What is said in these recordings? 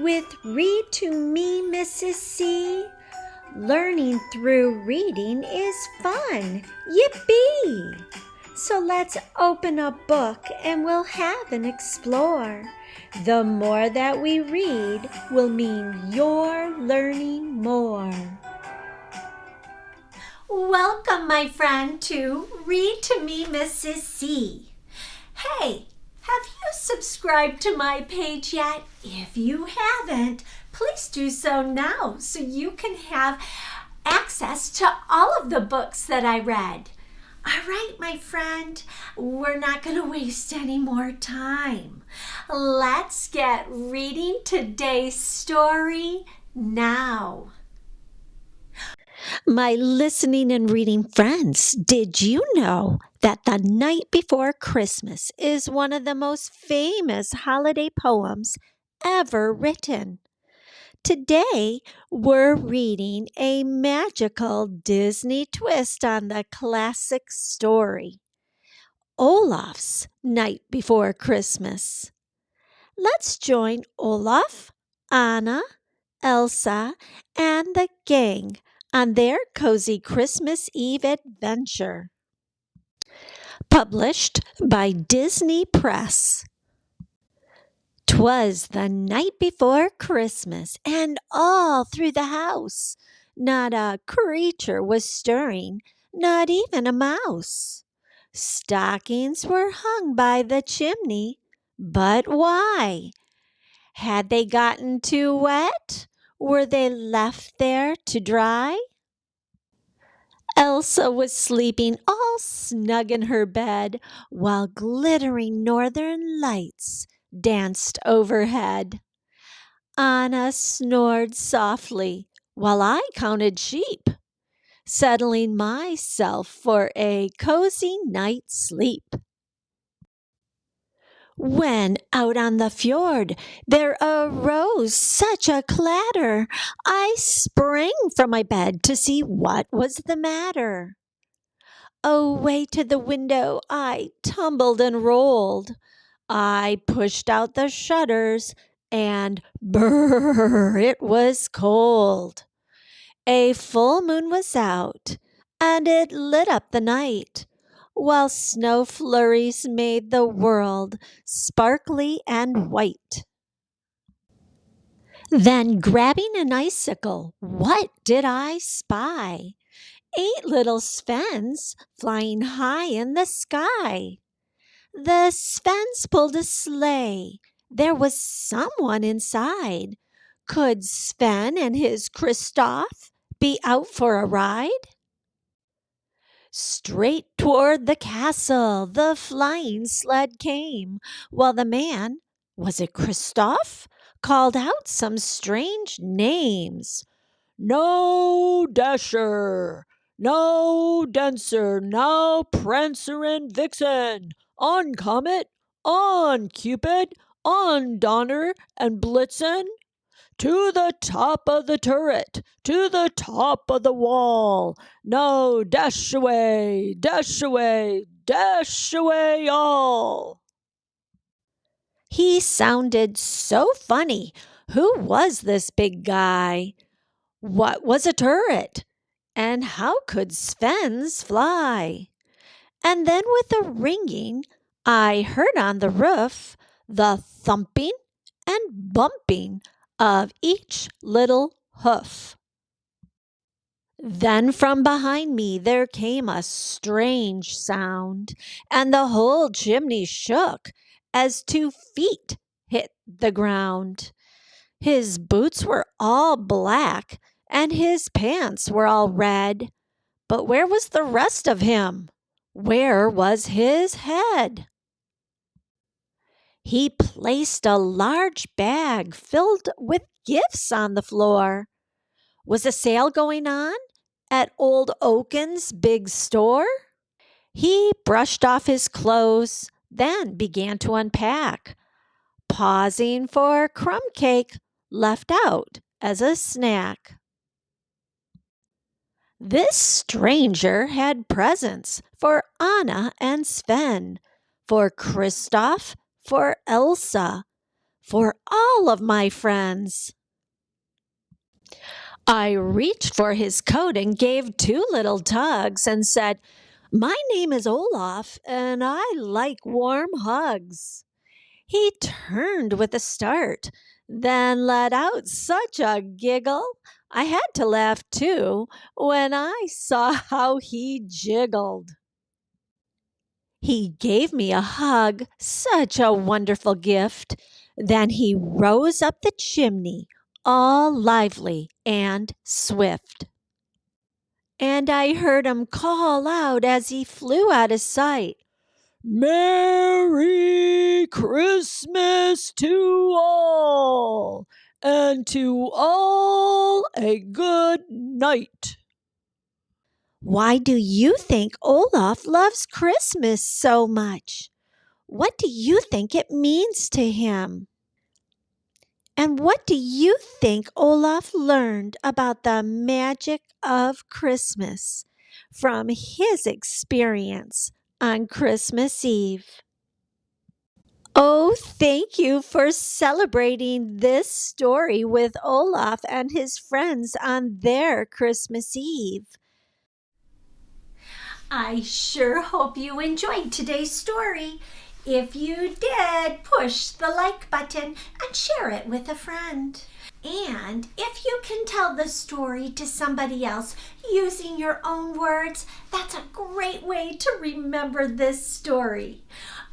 with Read to Me, Mrs. C. Learning through reading is fun. Yippee! So let's open a book and we'll have an explore. The more that we read will mean you're learning more. Welcome, my friend, to Read to Me, Mrs. C. Hey, have you subscribed to my page yet? If you haven't, please do so now so you can have access to all of the books that I read. All right, my friend, we're not going to waste any more time. Let's get reading today's story now. My listening and reading friends, did you know that The Night Before Christmas is one of the most famous holiday poems ever written? Today, we're reading a magical Disney twist on the classic story, Olaf's Night Before Christmas. Let's join Olaf, Anna, Elsa, and the gang on their cozy Christmas Eve adventure. Published by Disney Press. 'Twas the night before Christmas, and all through the house not a creature was stirring, not even a mouse. Stockings were hung by the chimney, but why? Had they gotten too wet? Were they left there to dry? Elsa was sleeping all snug in her bed, while glittering northern lights danced overhead. Anna snored softly, while I counted sheep, settling myself for a cozy night's sleep. When out on the fjord there arose such a clatter, I sprang from my bed to see what was the matter. Away to the window I tumbled and rolled. I pushed out the shutters, and brrr, it was cold. A full moon was out, and it lit up the night, while snow flurries made the world sparkly and white. Then, grabbing an icicle, what did I spy? 8 little Svens flying high in the sky. The Svens pulled a sleigh. There was someone inside. Could Sven and his Kristoff be out for a ride? Straight toward the castle the flying sled came, while the man, was it Kristoff, called out some strange names. No Dasher, no Dancer, no Prancer and Vixen, on Comet, on Cupid, on Donner and Blitzen. To the top of the turret, to the top of the wall. No, dash away, dash away, dash away all. He sounded so funny. Who was this big guy? What was a turret? And how could Svens fly? And then with a ringing, I heard on the roof the thumping and bumping of each little hoof. Then from behind me there came a strange sound, and the whole chimney shook as 2 feet hit the ground. His boots were all black, and his pants were all red. But where was the rest of him? Where was his head? He placed a large bag filled with gifts on the floor. Was a sale going on at Old Oaken's big store? He brushed off his clothes, then began to unpack, pausing for crumb cake left out as a snack. This stranger had presents for Anna and Sven, for Kristoff, for Elsa, for all of my friends. I reached for his coat and gave two little tugs and said, "My name is Olaf, and I like warm hugs." He turned with a start, then let out such a giggle. I had to laugh too when I saw how he jiggled. He gave me a hug, such a wonderful gift. Then he rose up the chimney, all lively and swift. And I heard him call out as he flew out of sight, "Merry Christmas to all, and to all a good night." Why do you think Olaf loves Christmas so much? What do you think it means to him? And what do you think Olaf learned about the magic of Christmas from his experience on Christmas Eve? Oh, thank you for celebrating this story with Olaf and his friends on their Christmas Eve. I sure hope you enjoyed today's story. If you did, push the like button and share it with a friend. And if you can tell the story to somebody else using your own words, that's a great way to remember this story.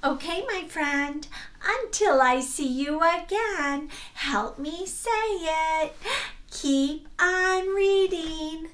Okay, my friend, until I see you again, help me say it. Keep on reading.